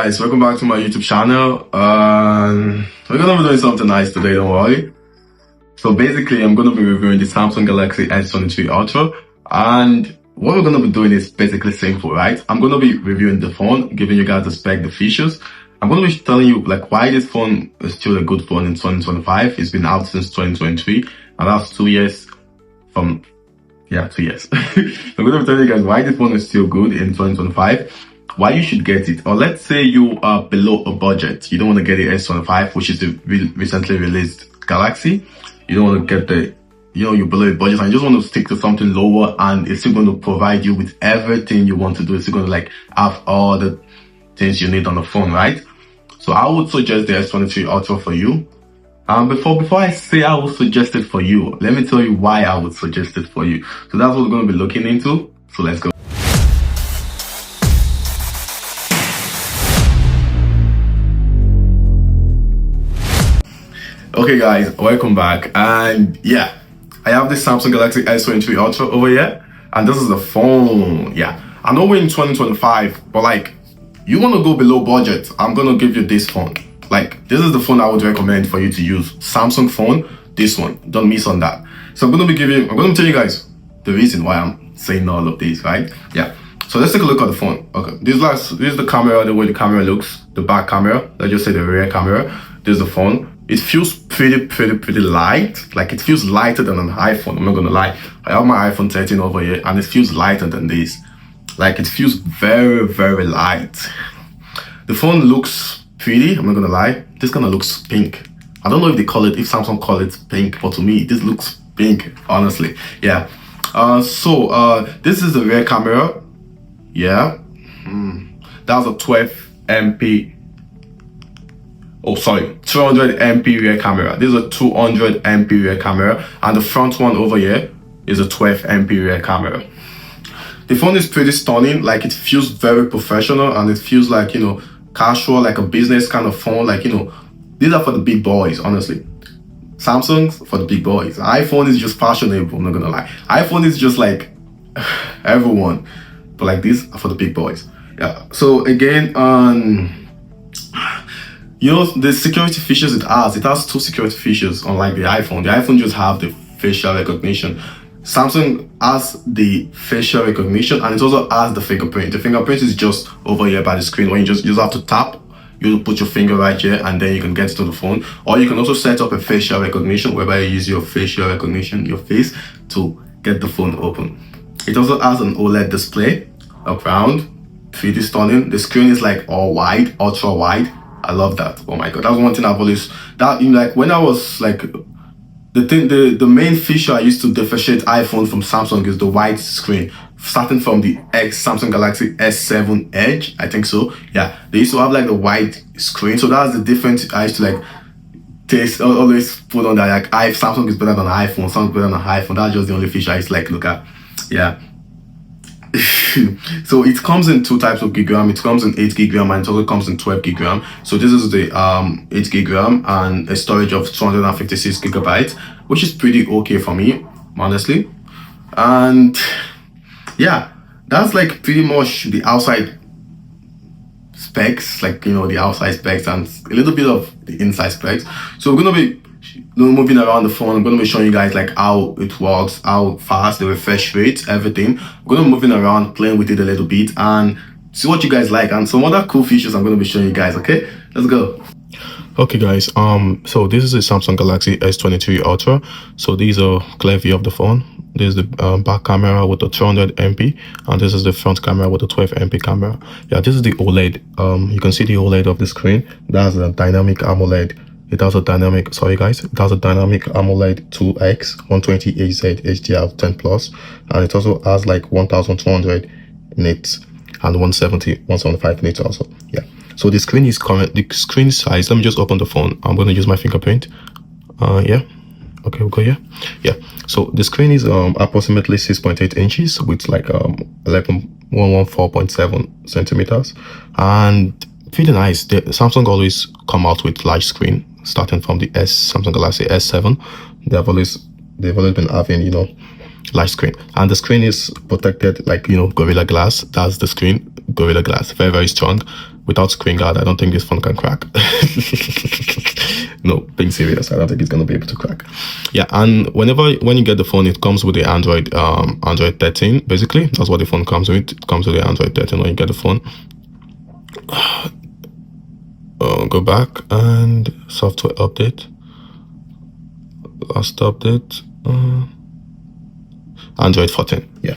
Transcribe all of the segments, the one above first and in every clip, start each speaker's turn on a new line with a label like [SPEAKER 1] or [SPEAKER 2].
[SPEAKER 1] guys, welcome back to my YouTube channel. We're gonna be doing something nice today, don't worry. So basically, I'm gonna be reviewing the Samsung Galaxy S23 Ultra, and what we're gonna be doing is basically simple, right? I'm gonna be reviewing the phone, giving you guys the spec, the features. I'm gonna be telling you like why this phone is still a good phone in 2025. It's been out since 2023, and that's 2 years from 2 years. I'm gonna be telling you guys why this phone is still good in 2025. Why you should get it, or let's say you are below a budget, you don't want to get the S25, which is the recently released Galaxy. You don't want to get the, you're below a budget and you just want to stick to something lower, and it's still going to provide you with everything you want to do. It's still going to like have all the things you need on the phone, right? So I would suggest the S23 Ultra for you. Before I say I would suggest it for you, let me tell you why I would suggest it for you. So that's what we're going to be looking into. So let's go. Okay guys, welcome back, and yeah, I have this Samsung Galaxy S23 Ultra over here, and this is the phone. Yeah, I know we're in 2025, but like, you want to go below budget, I'm gonna give you this phone. Like, this is the phone I would recommend for you to use. Samsung phone, this one, don't miss on that. So I'm gonna tell you guys the reason why I'm saying all of this, right? Yeah, so let's take a look at the phone. Okay, this is the camera, the way the camera looks, the back camera, let's just say the rear camera. This is the phone. It feels pretty light. Like, it feels lighter than an iPhone, I'm not gonna lie. I have my iPhone 13 over here and it feels lighter than this. Like, it feels very light. The phone looks pretty, I'm not gonna lie. This kind of looks pink. I don't know if Samsung call it pink, but to me, this looks pink, honestly. Yeah. This is the rear camera. Yeah. That's a 12 MP. 200 MP rear camera. This is a 200 MP rear camera, and the front one over here is a 12 MP rear camera. The phone is pretty stunning. Like, it feels very professional, and it feels like, casual, like a business kind of phone. Like, these are for the big boys, honestly. Samsung's for the big boys. iPhone is just fashionable, I'm not gonna lie. iPhone is just like everyone, but like, these are for the big boys. Yeah. So again, the security features it has 2 security features, unlike the iPhone. The iPhone just have the facial recognition. Samsung has the facial recognition, and it also has the fingerprint. The fingerprint is just over here by the screen, where you just have to tap. You put your finger right here, and then you can get to the phone. Or you can also set up a facial recognition, whereby you use your facial recognition, your face, to get the phone open. It also has an OLED display, around, pretty stunning. The screen is like all wide, ultra wide. I love that. Oh my god, that's one thing I've always, when I was like, the main feature I used to differentiate iPhone from Samsung is the wide screen. Starting from the Samsung Galaxy S7 Edge, I think so. Yeah, they used to have like the wide screen, so that's the difference I used to like always put on that. Like, Samsung is better than iPhone, Samsung is better than iPhone. That's just the only feature I used to like look at. Yeah. So it comes in 2 types of gigagram. It comes in 8 gigagram, and it also comes in 12 gigagram. So this is the 8 gigagram and a storage of 256 gigabytes, which is pretty okay for me, honestly. And yeah, that's like pretty much the outside specs, like, the outside specs and a little bit of the inside specs. So we're gonna be moving around the phone. I'm going to be showing you guys like how it works, how fast, the refresh rate, everything. I'm going to be moving around, playing with it a little bit, and see what you guys like, and some other cool features I'm going to be showing you guys. Okay, let's go. Okay guys, so this is the Samsung Galaxy S23 Ultra. So these are clear view of the phone. This is the back camera with the 200 MP, and this is the front camera with the 12 MP camera. Yeah, this is the OLED. You can see the OLED of the screen. That's a dynamic AMOLED. It has a dynamic AMOLED 2X 120Hz HDR 10+, and it also has like 1200 nits and 175 nits also. Yeah. So the screen size. Let me just open the phone. I'm going to use my fingerprint. Yeah. Okay, we'll go here. Yeah. So the screen is approximately 6.8 inches with like 114.7 centimeters, and pretty nice. The Samsung always come out with large screen, starting from the Samsung Galaxy S7. They've always been having, large screen, and the screen is protected like, Gorilla Glass. That's the screen, Gorilla Glass, very strong. without screen guard, I don't think this phone can crack. No, being serious, I don't think it's gonna be able to crack. Yeah, and when you get the phone, it comes with the Android 13. Basically, that's what the phone comes with. It comes with the Android 13 when you get the phone. Go back and software update. Last update. Android 14. Yeah.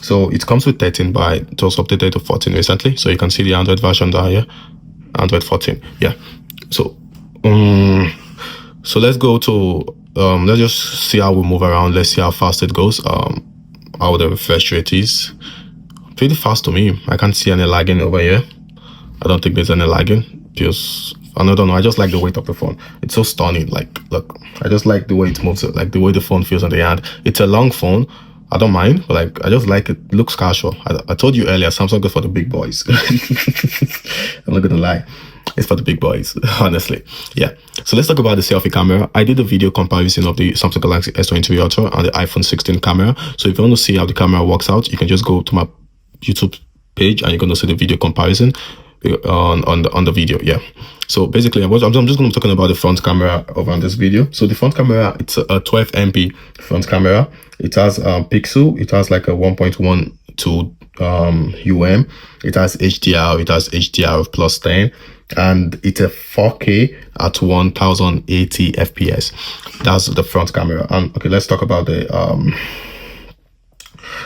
[SPEAKER 1] So it comes with 13, but it was updated to 14 recently. So you can see the Android version down here. Android 14. Yeah. So so let's go to let's just see how we move around. Let's see how fast it goes. How the refresh rate is. Pretty fast to me. I can't see any lagging over here. I don't think there's any lagging. Just I don't know. I just like the weight of the phone. It's so stunning. Like, look, I just like the way it moves. Like the way the phone feels on the hand. It's a long phone. I don't mind, but like I just like it. It looks casual. I told you earlier, Samsung is for the big boys. I'm not gonna lie. It's for the big boys, honestly. Yeah. So let's talk about the selfie camera. I did a video comparison of the Samsung Galaxy S23 Ultra and the iPhone 16 camera. So if you want to see how the camera works out, you can just go to my YouTube page and you're going to see the video comparison on the video. Yeah. So basically, I'm just going to be talking about the front camera over on this video. So the front camera, it's a 12 MP front camera. It has pixel. It has like a 1.12 it has HDR. It has HDR of +10. And it's a 4K at 1080 FPS. That's the front camera. And okay, let's talk about the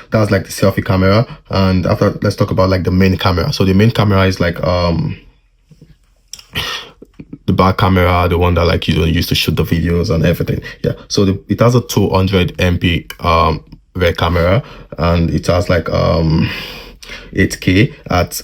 [SPEAKER 1] that's like the selfie camera. And after, let's talk about like the main camera. So the main camera is like the back camera, the one that like you use to shoot the videos and everything. Yeah. So it has a 200 MP rear camera, and it has like 8K at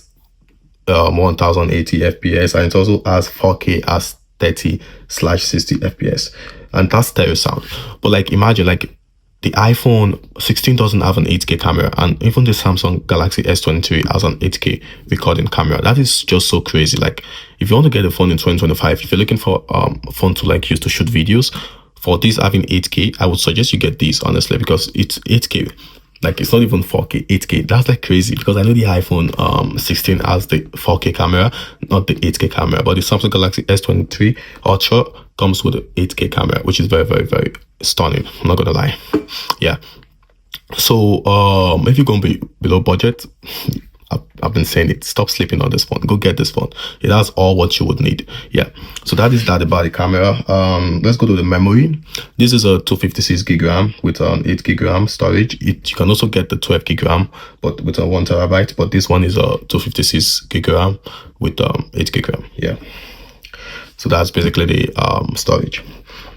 [SPEAKER 1] 1080 FPS, and it also has 4K as 30/60 FPS, and that's stereo sound. But like imagine like the iPhone 16 doesn't have an 8K camera, and even the Samsung Galaxy S23 has an 8K recording camera. That is just so crazy. Like if you want to get a phone in 2025, if you're looking for a phone to like use to shoot videos, for this having 8K, I would suggest you get this, honestly, because it's 8K. Like it's not even 4K, 8K. That's like crazy, because I know the iPhone 16 has the 4K camera, not the 8K camera, but the Samsung Galaxy S23 Ultra comes with the 8K camera, which is very, very, very stunning. I'm not gonna lie. Yeah. So if you're gonna be below budget, I've been saying it, stop sleeping on this phone. Go get this phone. It has all what you would need. Yeah. So that is that about the camera. Let's go to the memory. This is a 256 gig RAM with an 8 gig RAM storage. You can also get the 12 gig RAM, but with a 1 terabyte. But this one is a 256 gig RAM with 8 gig RAM. Yeah. So that's basically the storage.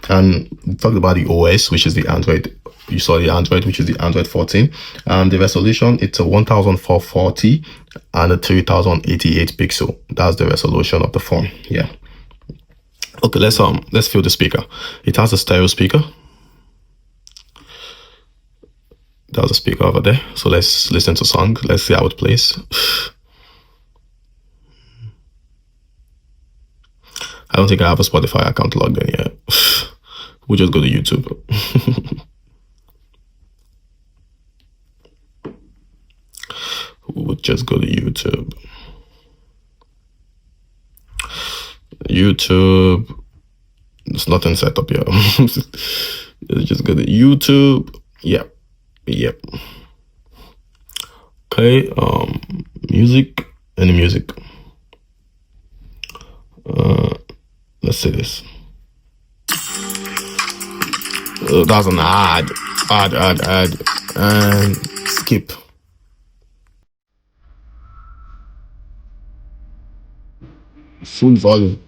[SPEAKER 1] And we talked about the OS, which is the Android. You saw the Android, which is the Android 14, and the resolution, it's a 1440 and a 3088 pixel. That's the resolution of the phone. Yeah. Okay, let's feel the speaker. It has a stereo speaker. There's a speaker over there. So let's listen to song. Let's see how it plays. I don't think I have a Spotify account logged in yet. We'll just go to YouTube. We'll just go to YouTube. YouTube. There's nothing set up here. Let's just go to YouTube. Yep. Yep. Okay. Music. Any music. Let's see this. That's an ad. Ad. And skip. Full volume.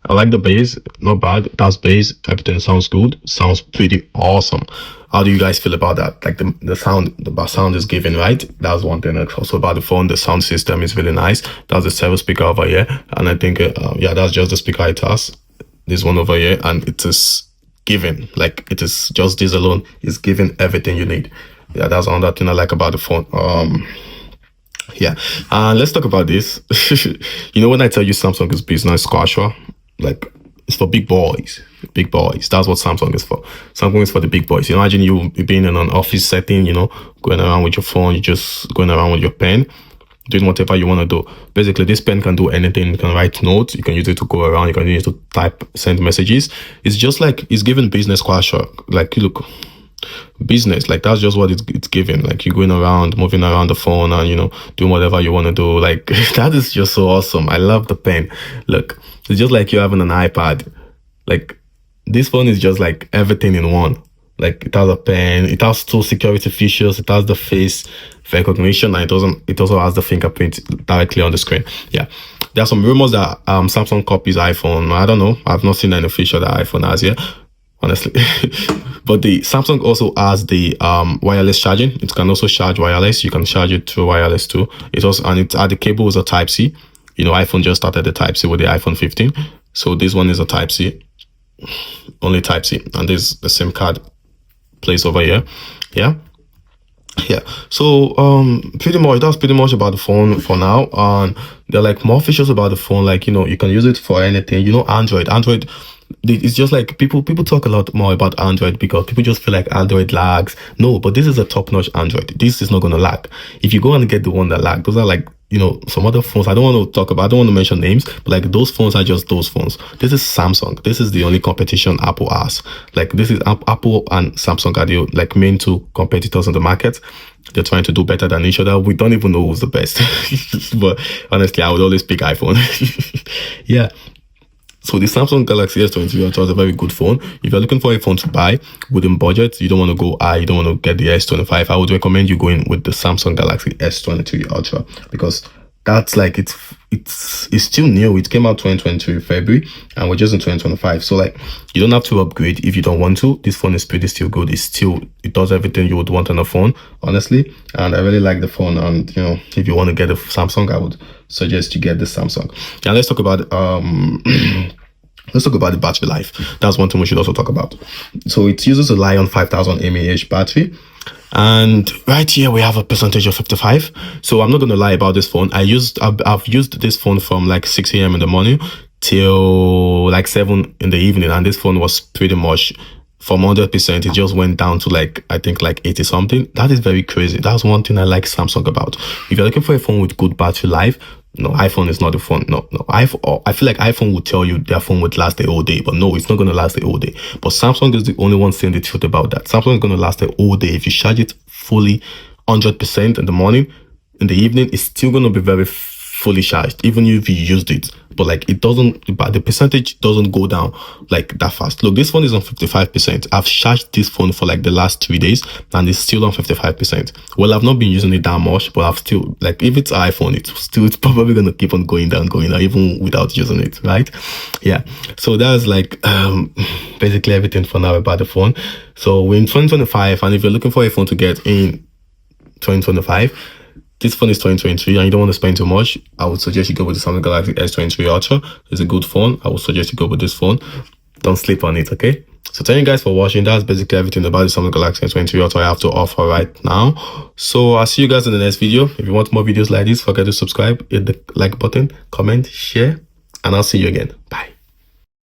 [SPEAKER 1] I like the bass, not bad. That's bass, everything sounds good, sounds pretty awesome. How do you guys feel about that? Like the sound, the bass sound is given, right? That's one thing. Also about the phone, the sound system is really nice. That's the stereo speaker over here, and I think yeah, that's just the speaker it has. This one over here, and it is given, like it is just this alone is giving everything you need. Yeah, that's another thing I like about the phone. Yeah, let's talk about this. You know, when I tell you Samsung is business casual, like it's for big boys. Big boys. That's what Samsung is for. Samsung is for the big boys. You imagine you being in an office setting, you know, going around with your phone, you just going around with your pen, doing whatever you want to do. Basically, this pen can do anything. You can write notes. You can use it to go around. You can use it to type, send messages. It's just like it's giving business casual. Like, look, business, like that's just what it's giving. Like you're going around, moving around the phone, and you know, doing whatever you want to do. Like that is just so awesome. I love the pen. Look, it's just like you're having an iPad. Like this phone is just like everything in one. Like it has a pen, it has two security features, it has the face recognition, and it also has the fingerprint directly on the screen. Yeah, there are some rumors that Samsung copies iPhone. I don't know, I've not seen any feature that iPhone has yet, honestly. But the Samsung also has the wireless charging. It can also charge wireless. You can charge it through wireless too. It also, and it the cable is a Type C. You know, iPhone just started the Type C with the iPhone 15, so this one is a Type C, only Type C, and there's the SIM card place over here. Yeah, so pretty much that's pretty much about the phone for now. And there are like more features about the phone, like, you know, you can use it for anything. You know, Android, it's just like people talk a lot more about Android because people just feel like Android lags. No, but this is a top-notch Android. This is not going to lag. If you go and get the one that lag, those are like, you know, some other phones. I don't want to mention names, but like those phones are just those phones. This is Samsung. This is the only competition Apple has. Like this is Apple and Samsung are the like main two competitors in the market. They're trying to do better than each other. We don't even know who's the best. But honestly, I would always pick iPhone. Yeah. So the Samsung Galaxy S23 Ultra is a very good phone. If you're looking for a phone to buy within budget, you don't want to go high, you don't want to get the S25, I would recommend you going with the Samsung Galaxy S23 Ultra, because that's like it's still new. It came out 2023 February, and we're just in 2025. So like you don't have to upgrade if you don't want to. This phone is pretty still good. It does everything you would want on a phone, honestly. And I really like the phone. And you know, if you want to get a Samsung, I would suggest you get the Samsung. Now let's talk about let's talk about the battery life. That's one thing we should also talk about. So it uses a Lion 5000 mAh battery. And right here we have a percentage of 55. So I'm not going to lie about this phone. I've used this phone from like 6 a.m. in the morning till like 7 in the evening. And this phone was pretty much from 100%. It just went down to like, I think like 80 something. That is very crazy. That's one thing I like Samsung about. If you're looking for a phone with good battery life, no, iPhone is not the phone. No. I feel like iPhone would tell you their phone would last the whole day, but no, it's not going to last the whole day. But Samsung is the only one saying the truth about that. Samsung is going to last the whole day. If you charge it fully 100% in the morning, in the evening, it's still going to be very fully charged, even if you used it. But like but the percentage doesn't go down like that fast. Look, this phone is on 55%. I've charged this phone for like the last 3 days and it's still on 55%. Well, I've not been using it that much, but I've still, like, if it's iPhone, it's probably gonna keep on going down, even without using it, right? Yeah. So that's like basically everything for now about the phone. So we're in 2025, and if you're looking for a phone to get in 2025, this phone is 2023 and you don't want to spend too much, I would suggest you go with the Samsung Galaxy S23 Ultra. It's a good phone. I would suggest you go with this phone. Don't sleep on it, okay? So thank you guys for watching. That's basically everything about the Samsung Galaxy S23 Ultra I have to offer right now. So I'll see you guys in the next video. If you want more videos like this, forget to subscribe, hit the like button, comment, share, and I'll see you again. Bye.